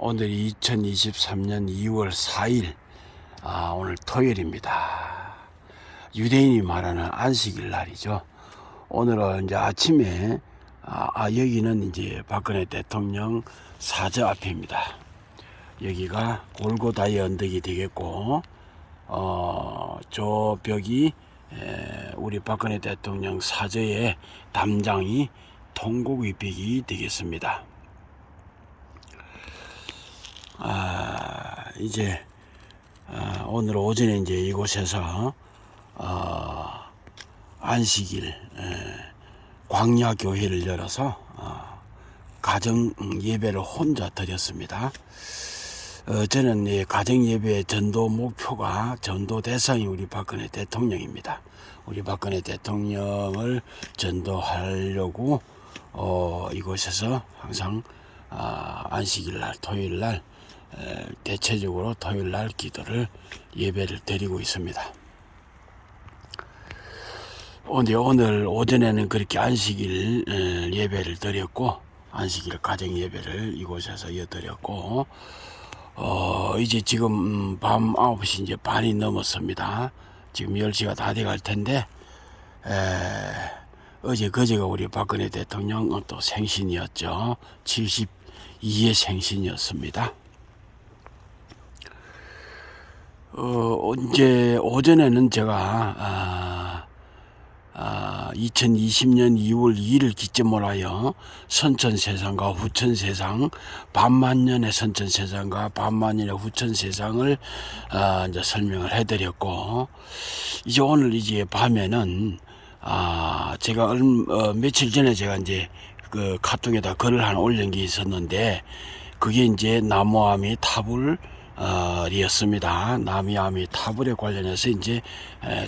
오늘이 2023년 2월 4일, 오늘 토요일입니다. 유대인이 말하는 안식일 날이죠. 오늘은 이제 아침에, 여기는 이제 박근혜 대통령 사저 앞입니다. 여기가 골고다의 언덕이 되겠고, 저 벽이 우리 박근혜 대통령 사저의 담장이 통곡의 벽이 되겠습니다. 이제 오늘 오전에 이제 이곳에서 안식일 광야 교회를 열어서 가정 예배를 혼자 드렸습니다. 저는 가정 예배의 전도 목표가 전도 대상이 우리 박근혜 대통령입니다. 우리 박근혜 대통령을 전도하려고 이곳에서 항상 안식일 날, 토요일 날 대체적으로 토요일 날 기도를 예배를 드리고 있습니다. 오늘 오전에는 그렇게 안식일 예배를 드렸고, 안식일 가정 예배를 이곳에서 드렸고, 이제 지금 밤 9시 이제 반이 넘었습니다. 지금 10시가 다 돼갈 텐데, 그제가 우리 박근혜 대통령 또 생신이었죠. 72의 생신이었습니다. 이제 오전에는 제가 2020년 2월 2일을 기점으로 하여 선천세상과 후천세상, 반만년의 선천세상과 반만년의 후천세상을 이제 설명을 해드렸고, 이제 오늘 이제 밤에는 제가 며칠 전에 제가 이제 그 카톡에다 글을 하나 올린 게 있었는데, 그게 이제 나무아미 타불 이었습니다. 나무아미 타불에 관련해서 이제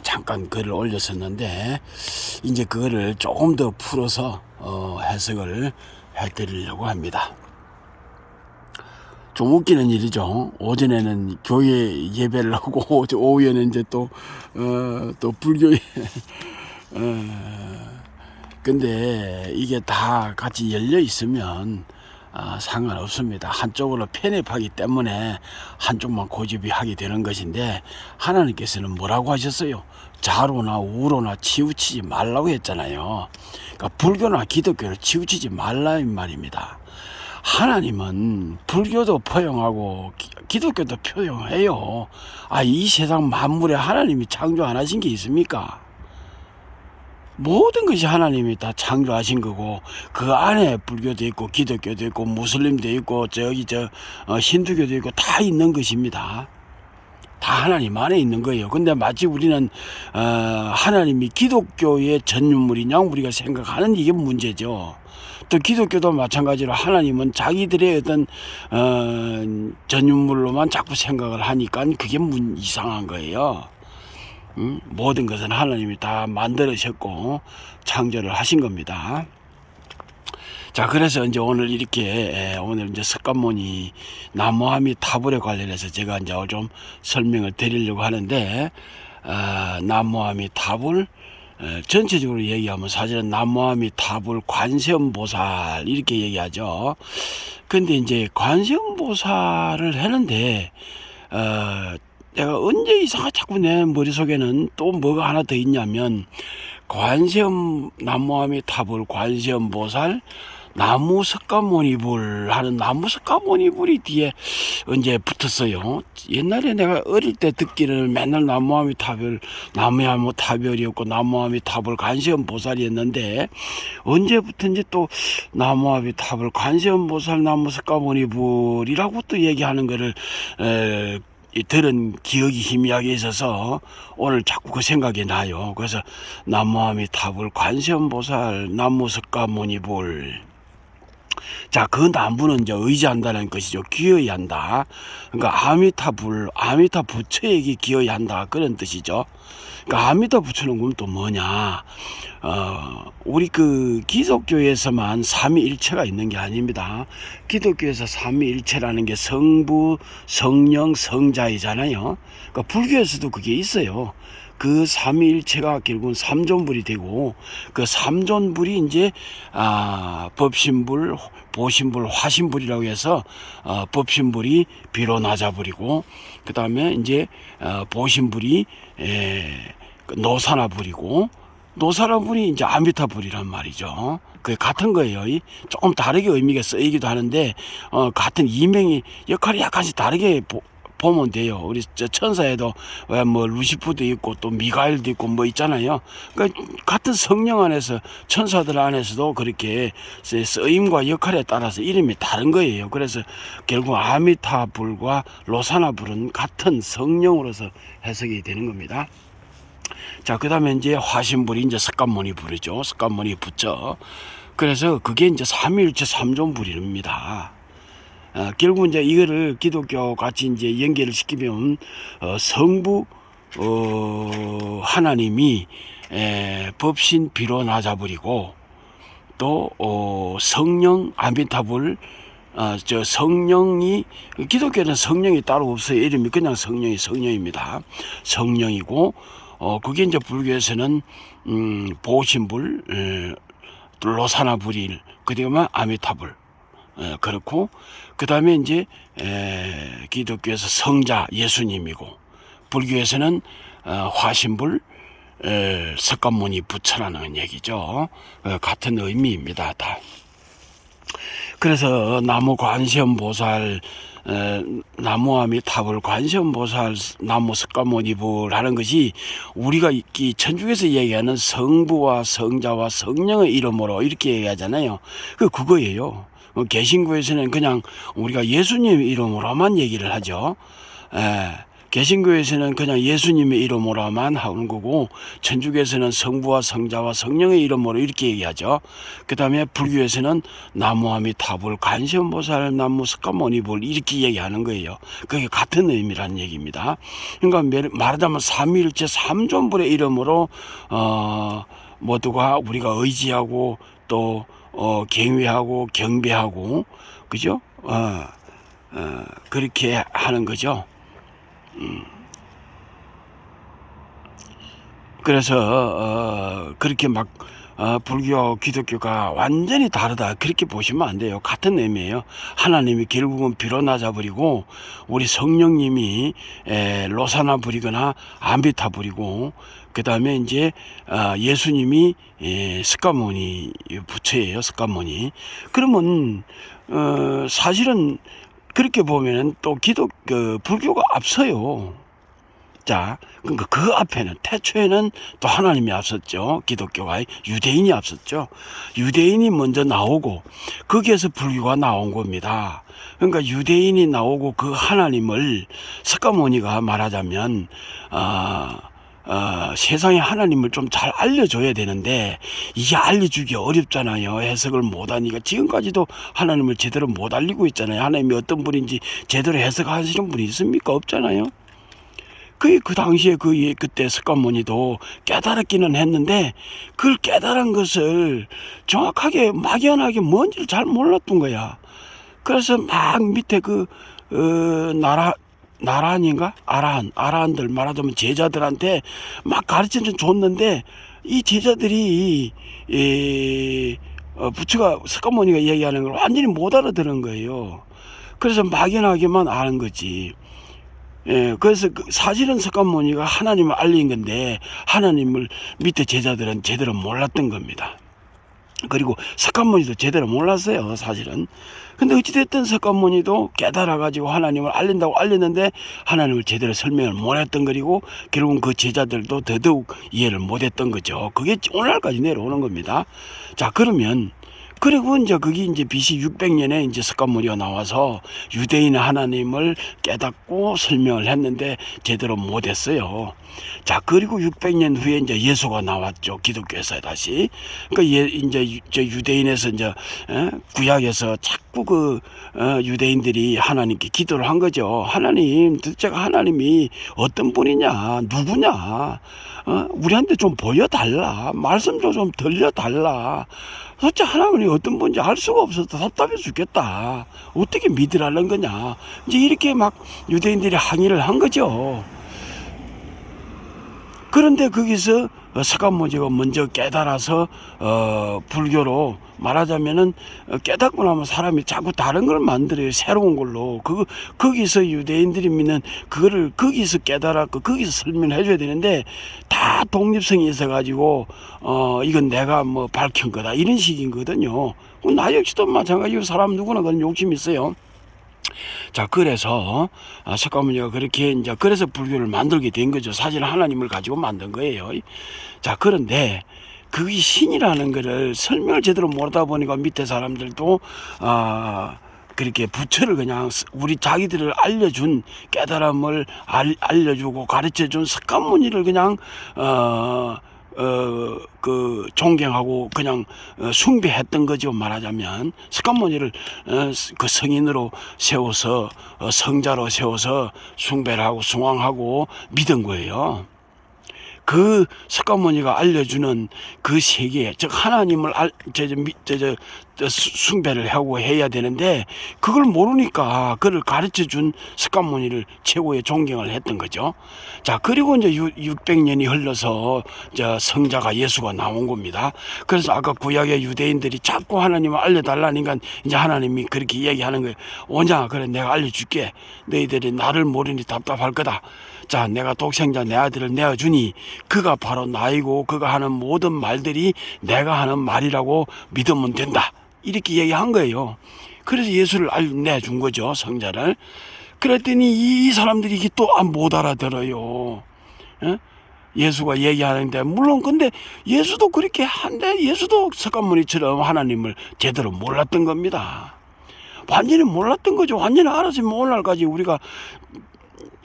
잠깐 글을 올렸었는데, 이제 그거를 조금 더 풀어서 해석을 해드리려고 합니다. 좀 웃기는 일이죠. 오전에는 교회 예배를 하고 오후에는 이제 또 불교에 근데 이게 다 같이 열려 있으면 상관없습니다. 한쪽으로 편입하기 때문에 한쪽만 고집이 하게 되는 것인데, 하나님께서는 뭐라고 하셨어요? 좌로나 우로나 치우치지 말라고 했잖아요. 그러니까 불교나 기독교를 치우치지 말라 이 말입니다. 하나님은 불교도 포용하고 기독교도 포용해요. 이 세상 만물에 하나님이 창조 안 하신 게 있습니까? 모든 것이 하나님이 다 창조하신 거고, 그 안에 불교도 있고 기독교도 있고 무슬림도 있고 힌두교도 있고 다 있는 것입니다. 다 하나님 안에 있는 거예요. 근데 마치 우리는 하나님이 기독교의 전유물이냐 우리가 생각하는 이게 문제죠. 또 기독교도 마찬가지로 하나님은 자기들의 어떤 전유물로만 자꾸 생각을 하니까 그게 이상한 거예요. 모든 것은 하나님이 다 만들으셨고 창조를 하신 겁니다. 자, 그래서 이제 오늘 이렇게 오늘 이제 석가모니 나무아미 타불에 관련해서 제가 이제 좀 설명을 드리려고 하는데, 나무아미 타불 전체적으로 얘기하면 사실은 나무아미 타불 관세음보살 이렇게 얘기하죠. 근데 이제 관세음보살을 했는데 내가 언제 이상하게 자꾸 내 머릿속에는 또 뭐가 하나 더 있냐면, 관세음 나무아미 타불 관세음보살 나무 석가모니불 하는 나무 석가모니불이 뒤에 언제 붙었어요. 옛날에 내가 어릴 때 듣기는 맨날 나무아미 타불 나무아미 타불이었고 나무아미 타불 관세음보살이었는데, 언제부터인지 또 나무아미 타불 관세음보살 나무 석가모니불이라고 또 얘기하는 거를 들은 기억이 희미하게 있어서 오늘 자꾸 그 생각이 나요. 그래서 나무아미 타불 관세음보살 나무 석가모니불. 자, 그 나무는 이제 의지한다는 것이죠. 기여야 한다. 그러니까 아미타 부처에게 기여야 한다, 그런 뜻이죠. 그러니까 아미타 부처는 그럼 또 뭐냐? 우리 그 기독교에서만 삼위일체가 있는 게 아닙니다. 기독교에서 삼위일체라는 게 성부, 성령, 성자이잖아요. 그러니까 불교에서도 그게 있어요. 그 삼위일체가 결국은 삼존불이 되고, 그 삼존불이 이제 법신불, 보신불, 화신불이라고 해서 법신불이 비로나자불이고, 그 다음에 이제 보신불이 노사나불이고, 노사나불이 이제 아미타불이란 말이죠. 그게 같은 거예요. 조금 다르게 의미가 쓰이기도 하는데 같은 이명이 역할이 약간씩 다르게 보면 돼요. 우리 천사에도 뭐 루시프도 있고 또 미가엘도 있고 뭐 있잖아요. 그러니까 같은 성령 안에서 천사들 안에서도 그렇게 쓰임과 역할에 따라서 이름이 다른 거예요. 그래서 결국 아미타불과 로사나불은 같은 성령으로서 해석이 되는 겁니다. 자, 그 다음에 이제 화신불이 이제 석간모니 불이죠. 석간모니 부처. 그래서 그게 이제 삼위일체 삼존불입니다. 결국 이제 이거를 기독교 같이 이제 연결을 시키면 성부 하나님이 법신 비로나자불이고, 또 성령 아미타불, 저 성령이, 기독교는 성령이 따로 없어요. 이름이 그냥 성령입니다. 성령이고, 그게 이제 불교에서는 보신불, 로사나불일, 그 다음에 아미타불, 그렇고, 그 다음에 이제 기독교에서 성자 예수님이고, 불교에서는 화신불, 석간모니 부처라는 얘기죠. 같은 의미입니다, 다. 그래서 나무 관세음보살, 나무아미타불, 관세음보살, 나무 석가모니불 하는 것이 우리가 이 천주교에서 얘기하는 성부와 성자와 성령의 이름으로 이렇게 얘기하잖아요. 그거예요. 개신교에서는 그냥 우리가 예수님 이름으로만 얘기를 하죠. 개신교에서는 그냥 예수님의 이름으로만 하는 거고, 천주교에서는 성부와 성자와 성령의 이름으로 이렇게 얘기하죠. 그 다음에 불교에서는 나무아미타불, 관세음보살, 나무 석가모니불 이렇게 얘기하는 거예요. 그게 같은 의미라는 얘기입니다. 그러니까 말하자면 삼위일체 삼존불의 이름으로 모두가 우리가 의지하고 또 경외하고 경배하고, 그죠? 그렇게 하는 거죠. 그래서 그렇게 막 불교 기독교가 완전히 다르다 그렇게 보시면 안 돼요. 같은 의미예요. 하나님이 결국은 비로나자불이고, 우리 성령님이 로사나불이거나 아미타불이고, 그 다음에 이제 예수님이 석가모니 부처예요. 석가모니. 그러면 사실은 그렇게 보면은 또 불교가 앞서요. 자, 그러니까 그 앞에는, 태초에는 또 하나님이 앞섰죠. 기독교가, 유대인이 앞섰죠. 유대인이 먼저 나오고, 거기에서 불교가 나온 겁니다. 그러니까 유대인이 나오고 그 하나님을, 석가모니가 말하자면, 세상에 하나님을 좀 잘 알려줘야 되는데 이게 알려주기 어렵잖아요. 해석을 못하니까. 지금까지도 하나님을 제대로 못 알리고 있잖아요. 하나님이 어떤 분인지 제대로 해석하시는 분이 있습니까? 없잖아요. 그 당시에 그때 석가모니도 깨달았기는 했는데, 그걸 깨달은 것을 정확하게 막연하게 뭔지를 잘 몰랐던 거야. 그래서 막 밑에 나란인가? 아라한들 말하자면 제자들한테 막 가르쳐는 줬는데, 이 제자들이 부처가, 석가모니가 얘기하는 걸 완전히 못 알아들은 거예요. 그래서 막연하게만 아는 거지. 그래서 사실은 석가모니가 하나님을 알린 건데 하나님을 밑에 제자들은 제대로 몰랐던 겁니다. 그리고 석가모니도 제대로 몰랐어요, 사실은. 근데 어찌됐든 석가모니도 깨달아가지고 하나님을 알린다고 알렸는데 하나님을 제대로 설명을 못했던 거리고, 결국은 그 제자들도 더더욱 이해를 못했던 거죠. 그게 오늘날까지 내려오는 겁니다. 자, 그러면 그리고 이제 그게 이제 BC 600년에 이제 석가모니가 나와서 유대인 하나님을 깨닫고 설명을 했는데 제대로 못했어요. 자, 그리고 600년 후에 이제 예수가 나왔죠. 기독교에서 다시. 그러니까 이제 유대인에서 이제 구약에서 자꾸 유대인들이 하나님께 기도를 한 거죠. 하나님, 도대체 하나님이 어떤 분이냐, 누구냐, 우리한테 좀 보여달라, 말씀 좀 들려달라. 도대체 하나님이 어떤 분인지 알 수가 없어서 답답해 죽겠다. 어떻게 믿으라는 거냐. 이제 이렇게 막 유대인들이 항의를 한 거죠. 그런데 거기서 석가모니가 먼저 깨달아서 불교로 말하자면은 깨닫고 나면 사람이 자꾸 다른 걸 만들어요. 새로운 걸로. 거기서 유대인들이 믿는 그거를 거기서 깨달았고 거기서 설명해 줘야 되는데 다 독립성이 있어 가지고 이건 내가 뭐 밝힌 거다 이런 식인 거거든요. 나 역시도 마찬가지로 사람 누구나 그런 욕심이 있어요. 자, 그래서 석가모니가 그렇게 이제 그래서 불교를 만들게 된 거죠. 사실 하나님을 가지고 만든 거예요. 자, 그런데 그게 신이라는 거를 설명을 제대로 모르다 보니까 밑에 사람들도 그렇게 부처를 그냥 우리 자기들을 알려준 깨달음을 알려주고 가르쳐준 석가모니를 그냥 존경하고 그냥 숭배했던 거죠. 말하자면 석가모니를 그 성인으로 세워서 성자로 세워서 숭배를 하고 숭앙하고 믿은 거예요. 그 석가모니가 알려주는 그 세계, 즉 하나님을 숭배를 하고 해야 되는데 그걸 모르니까 그를 가르쳐준 석가모니를 최고의 존경을 했던 거죠. 자, 그리고 이제 600년이 흘러서 성자가 예수가 나온 겁니다. 그래서 아까 구약의 유대인들이 자꾸 하나님을 알려달라니까 이제 하나님이 그렇게 얘기하는 거예요. 오냐, 그래 내가 알려줄게. 너희들이 나를 모르니 답답할 거다. 자, 내가 독생자 내 아들을 내어주니 그가 바로 나이고 그가 하는 모든 말들이 내가 하는 말이라고 믿으면 된다. 이렇게 얘기한 거예요. 그래서 예수를 내준 거죠, 성자를. 그랬더니 이 사람들이 이게 또 못 알아들어요. 예수가 얘기하는데 물론 근데 예수도 그렇게 한데 예수도 석가모니처럼 하나님을 제대로 몰랐던 겁니다. 완전히 몰랐던 거죠. 완전히 알았으면 오늘날까지 우리가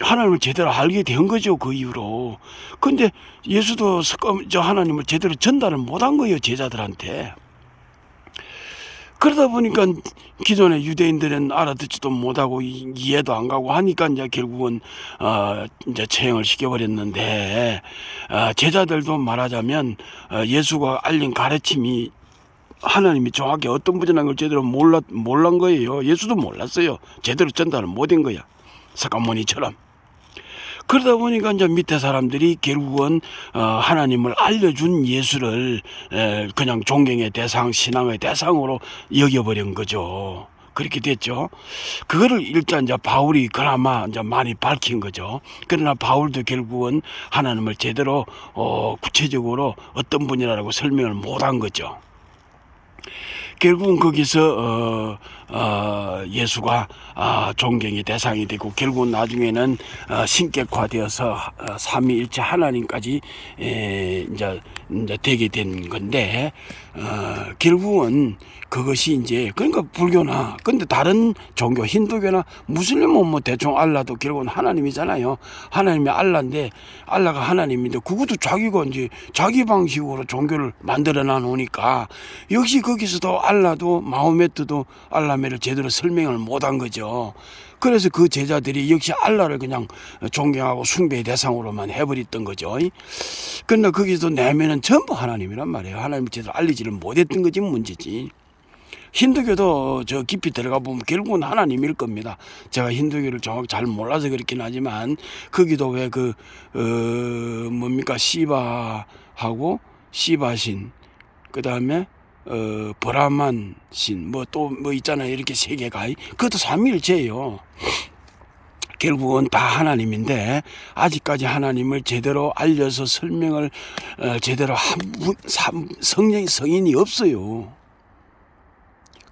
하나님을 제대로 알게 된 거죠. 그 이후로. 근데 예수도 하나님을 제대로 전달을 못한 거예요, 제자들한테. 그러다 보니까 기존의 유대인들은 알아듣지도 못하고 이해도 안 가고 하니까 이제 결국은 이제 처형을 시켜버렸는데 제자들도 말하자면 예수가 알린 가르침이 하나님이 정확히 어떤 분이라는 걸 제대로 몰란 거예요. 예수도 몰랐어요. 제대로 전달을 못한 거야, 석가모니처럼. 그러다 보니까 이제 밑에 사람들이 결국은 하나님을 알려준 예수를 그냥 존경의 대상, 신앙의 대상으로 여겨버린 거죠. 그렇게 됐죠. 그거를 일단 이제 바울이 그나마 이제 많이 밝힌 거죠. 그러나 바울도 결국은 하나님을 제대로 구체적으로 어떤 분이라고 설명을 못한 거죠. 결국은 거기서 예수가 존경의 대상이 되고 결국은 나중에는 신격화되어서 삼위일체 하나님까지 이제 되게 된 건데 결국은 그것이 이제 그러니까 불교나 근데 다른 종교 힌두교나 무슬림은 뭐 대충 알라도 결국은 하나님이잖아요. 하나님이 알라인데 알라가 하나님인데 그것도 자기가 이제 자기 방식으로 종교를 만들어 놔놓으니까 역시 거기서도 알라도 마호메트도 알라메를 제대로 설명을 못한 거죠. 그래서 그 제자들이 역시 알라를 그냥 존경하고 숭배의 대상으로만 해버렸던 거죠. 그러나 거기서 내면은 전부 하나님이란 말이에요. 하나님을 제대로 알리지를 못했던 거지 문제지. 힌두교도 저 깊이 들어가 보면 결국은 하나님일 겁니다. 제가 힌두교를 정확히 잘 몰라서 그렇긴 하지만 거기도 왜 뭡니까 시바하고 시바신 그 다음에 브라만 신 뭐 또 뭐 있잖아요. 이렇게 세 개가 그것도 삼위일체예요. 결국은 다 하나님인데 아직까지 하나님을 제대로 알려서 설명을 제대로 성인이 없어요.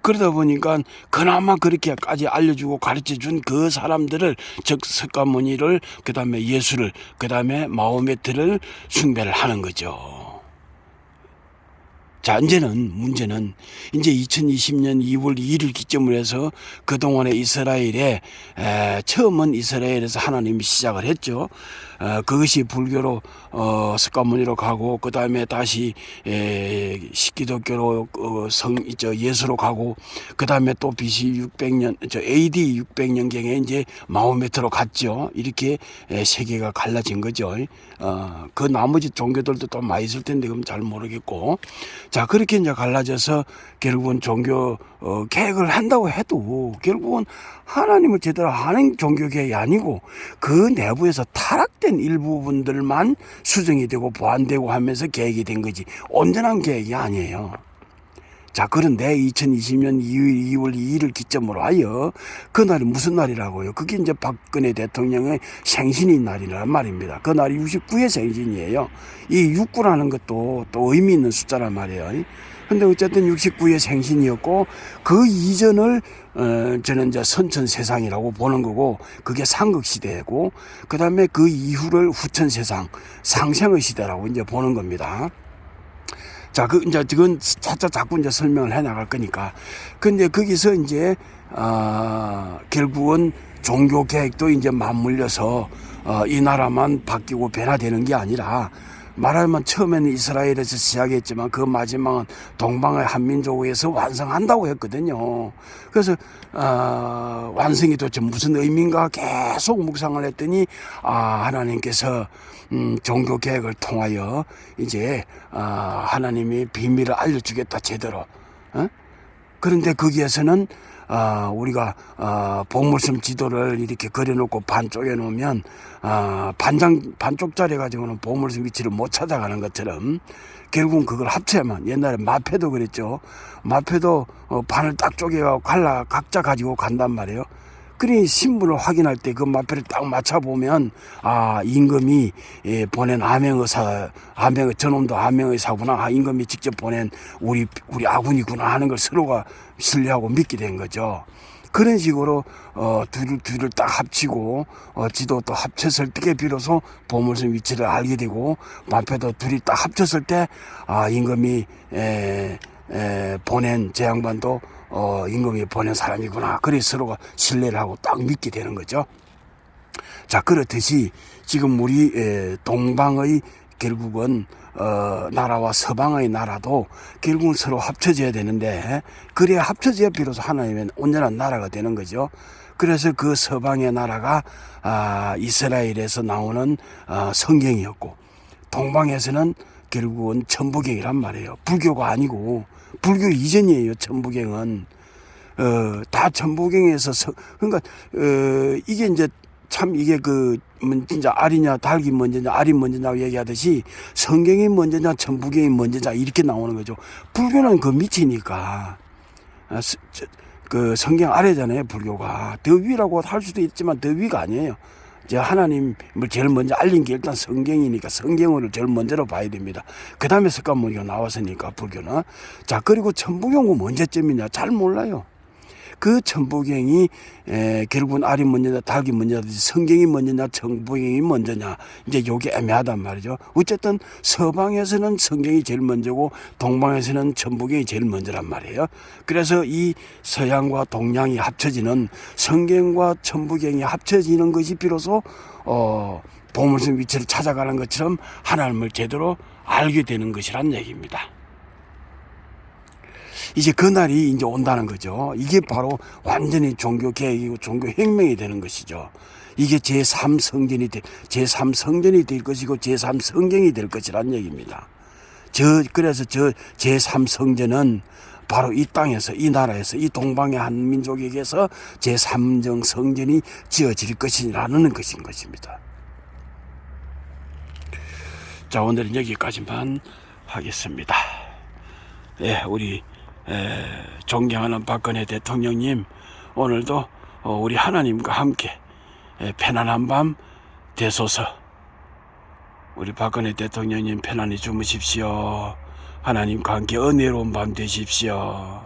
그러다 보니까 그나마 그렇게까지 알려주고 가르쳐준 그 사람들을 즉 석가모니를 그 다음에 예수를 그 다음에 마호메트를 숭배를 하는 거죠. 자, 문제는 이제 2020년 2월 2일을 기점으로 해서 그동안에 이스라엘에 처음은 이스라엘에서 하나님이 시작을 했죠. 그것이 불교로 석가모니로 가고 그 다음에 다시 시기독교로 예수로 가고 그 다음에 또 BC 600년 AD 600년경에 이제 마호메트로 갔죠. 이렇게 세계가 갈라진 거죠. 그 나머지 종교들도 또 많이 있을 텐데 그럼 잘 모르겠고 자 그렇게 이제 갈라져서 결국은 종교 개혁을 한다고 해도 결국은 하나님을 제대로 하는 종교개혁이 아니고 그 내부에서 타락된 잘못된 일부분들만 수정이 되고 보완되고 하면서 계획이 된 거지 온전한 계획이 아니에요. 자, 그런데 2020년 2월 2일을 기점으로 하여 그날이 무슨 날이라고요? 그게 이제 박근혜 대통령의 생신인 날이란 말입니다. 그날이 69의 생신이에요. 이 69라는 것도 또 의미 있는 숫자란 말이에요. 근데 어쨌든 69의 생신이었고 그 이전을 저는 이제 선천세상이라고 보는 거고 그게 삼국시대고 그 다음에 그 이후를 후천세상 상생의 시대라고 이제 보는 겁니다. 자, 이제, 그건 자꾸 이제 설명을 해 나갈 거니까. 근데 거기서 이제, 결국은 종교 계획도 이제 맞물려서, 이 나라만 바뀌고 변화되는 게 아니라, 말하면 처음에는 이스라엘에서 시작했지만 그 마지막은 동방의 한민족에서 완성한다고 했거든요. 그래서 완성이 도대체 무슨 의미인가 계속 묵상을 했더니 하나님께서 종교 계획을 통하여 이제 하나님이 비밀을 알려주겠다 제대로. 그런데 거기에서는 우리가 복물섬 지도를 이렇게 그려놓고 반쪽에 놓으면 반쪽짜리 가지고는 복물섬 위치를 못 찾아가는 것처럼 결국은 그걸 합쳐야만 옛날에 마패도 그랬죠. 마패도 반을 딱 쪼개고 각자 가지고 간단 말이에요. 그러니 신분을 확인할 때 그 마패를 딱 맞춰보면 임금이 보낸 저놈도 암행의사구나, 임금이 직접 보낸 우리 아군이구나 하는 걸 서로가 신뢰하고 믿게 된 거죠. 그런 식으로 둘을 딱 합치고 지도 또 합쳤을 때 비로소 보물섬 위치를 알게 되고 마패도 둘이 딱 합쳤을 때 임금이 보낸 제 양반도 임금이 보낸 사람이구나. 그래서 서로가 신뢰를 하고 딱 믿게 되는 거죠. 자, 그렇듯이 지금 우리 동방의 결국은 나라와 서방의 나라도 결국은 서로 합쳐져야 되는데 그래야 합쳐져야 비로소 하나님의 온전한 나라가 되는 거죠. 그래서 그 서방의 나라가 이스라엘에서 나오는 성경이었고 동방에서는 결국은 천부경이란 말이에요. 불교가 아니고 불교 이전이에요. 천부경은 다 천부경에서 그러니까 이게 이제 참 이게 진짜 알이냐 닭이 먼저냐 알이 먼저냐 얘기하듯이 성경이 먼저냐 천부경이 먼저냐 이렇게 나오는 거죠. 불교는 그 밑이니까 그 성경 아래잖아요. 불교가 더 위라고 할 수도 있지만 더 위가 아니에요. 이제 하나님을 제일 먼저 알린 게 일단 성경이니까 성경을 제일 먼저로 봐야 됩니다. 그 다음에 석가모니가 나왔으니까 불교는. 자, 그리고 천부경은 언제쯤이냐 잘 몰라요. 그 천부경이 결국은 알이 먼저냐 닭이 먼저냐 성경이 먼저냐 천부경이 먼저냐 이제 요게 애매하단 말이죠. 어쨌든 서방에서는 성경이 제일 먼저고 동방에서는 천부경이 제일 먼저란 말이에요. 그래서 이 서양과 동양이 합쳐지는 성경과 천부경이 합쳐지는 것이 비로소 보물섬 위치를 찾아가는 것처럼 하나님을 제대로 알게 되는 것이란 얘기입니다. 이제 그날이 이제 온다는 거죠. 이게 바로 완전히 종교 개혁이고 종교 혁명이 되는 것이죠. 이게 제3성전이 될 것이고 제3성경이 될 것이란 얘기입니다. 그래서 제3성전은 바로 이 땅에서 이 나라에서 이 동방의 한 민족에게서 제3정 성전이 지어질 것이라는 것인 것입니다. 자, 오늘은 여기까지만 하겠습니다. 우리 존경하는 박근혜 대통령님, 오늘도 우리 하나님과 함께 편안한 밤 되소서. 우리 박근혜 대통령님 편안히 주무십시오. 하나님과 함께 은혜로운 밤 되십시오.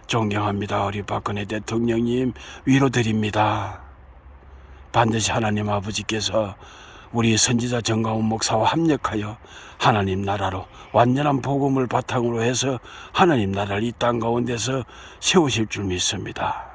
존경합니다. 우리 박근혜 대통령님 위로드립니다. 반드시 하나님 아버지께서 우리 선지자 정가훈 목사와 합력하여 하나님 나라로 완전한 복음을 바탕으로 해서 하나님 나라를 이 땅 가운데서 세우실 줄 믿습니다.